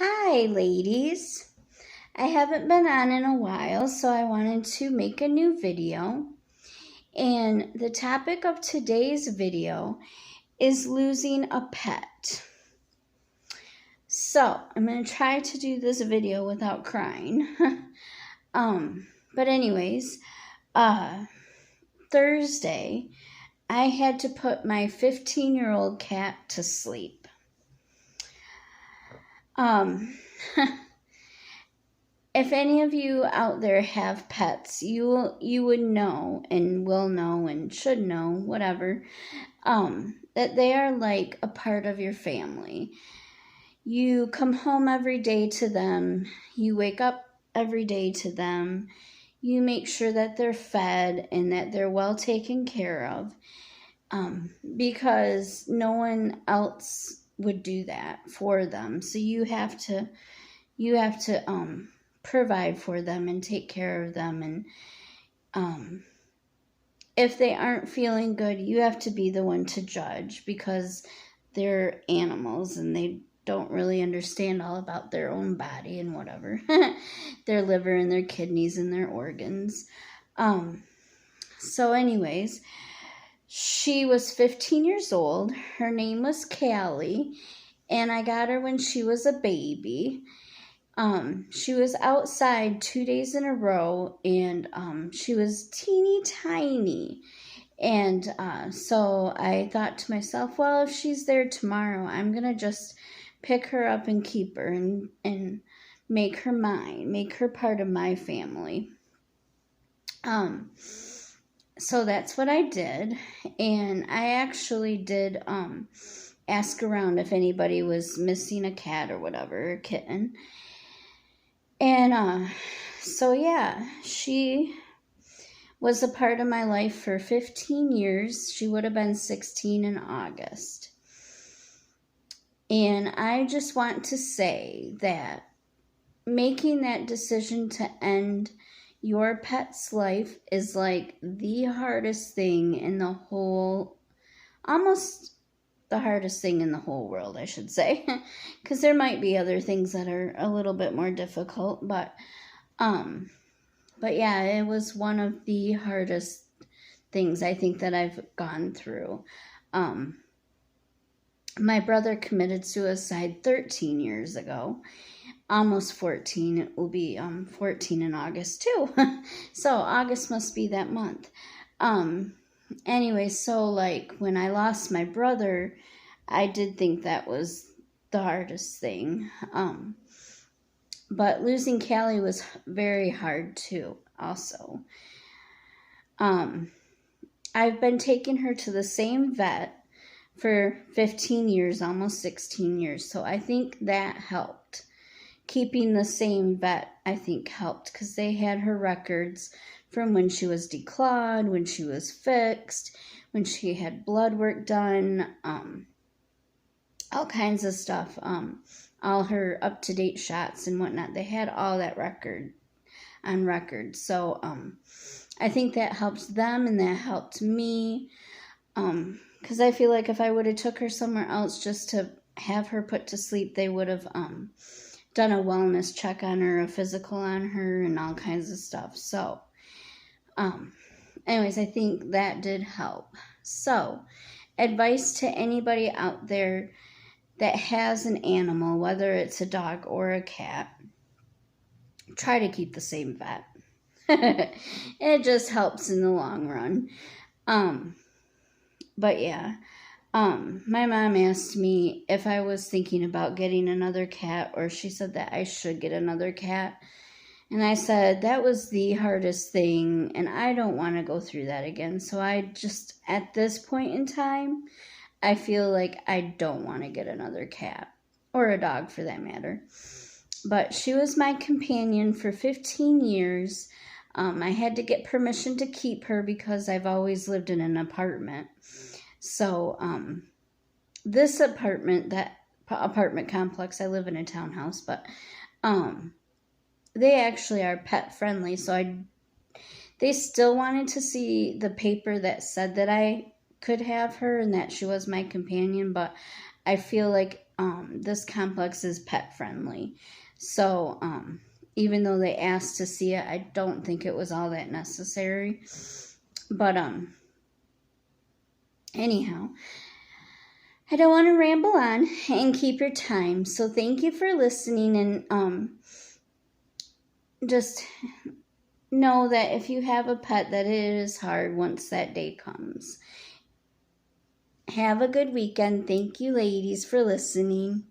Hi, ladies. I haven't been on in a while, so I wanted to make a new video. And the topic of today's video is losing a pet. So I'm going to try to do this video without crying. But anyways, Thursday, I had to put my 15-year-old cat to sleep. If any of you out there have pets, you would know and will know and should know, whatever, that they are like a part of your family. You come home every day to them. You wake up every day to them. You make sure that they're fed and that they're well taken care of, because no one else would do that for them. So you have to provide for them and take care of them. And if they aren't feeling good, you have to be the one to judge, because they're animals and they don't really understand all about their own body and whatever. Their liver and their kidneys and their organs. So anyways, she was 15 years old. Her name was Callie, and I got her when she was a baby. She was outside 2 days in a row, and she was teeny tiny. And so I thought to myself, well, if she's there tomorrow, I'm going to just pick her up and keep her and make her mine, make her part of my family. So that's what I did. And I actually did ask around if anybody was missing a cat or whatever, a kitten. And so yeah, she was a part of my life for 15 years. She would have been 16 in August. And I just want to say that making that decision to end your pet's life is like the hardest thing in the whole, almost the hardest thing in the whole world, I should say, because there might be other things that are a little bit more difficult, but yeah, it was one of the hardest things I think that I've gone through. My brother committed suicide 13 years ago, almost 14. It will be 14 in August too. So August must be that month. Anyway, so like when I lost my brother, I did think that was the hardest thing. But losing Callie was very hard too, also. I've been taking her to the same vet for 15 years, almost 16 years. So I think that helped. Keeping the same vet, I think, helped, because they had her records from when she was declawed, when she was fixed, when she had blood work done, all kinds of stuff, all her up-to-date shots and whatnot. They had all that on record. So I think that helped them, and that helped me, because I feel like if I would have took her somewhere else just to have her put to sleep, they would have done a wellness check on her, a physical on her, and all kinds of stuff. So anyways, I think that did help. So advice to anybody out there that has an animal, whether it's a dog or a cat, try to keep the same vet. It just helps in the long run. But yeah, my mom asked me if I was thinking about getting another cat, or she said that I should get another cat. And I said that was the hardest thing, and I don't want to go through that again. So I just, at this point in time, I feel like I don't want to get another cat, or a dog for that matter. But she was my companion for 15 years. I had to get permission to keep her because I've always lived in an apartment. So this apartment complex, I live in a townhouse, but they actually are pet friendly. So they still wanted to see the paper that said that I could have her and that she was my companion, but I feel like this complex is pet friendly. So even though they asked to see it, I don't think it was all that necessary. But anyhow, I don't want to ramble on and keep your time. So thank you for listening, and just know that if you have a pet, that it is hard once that day comes. Have a good weekend. Thank you, ladies, for listening.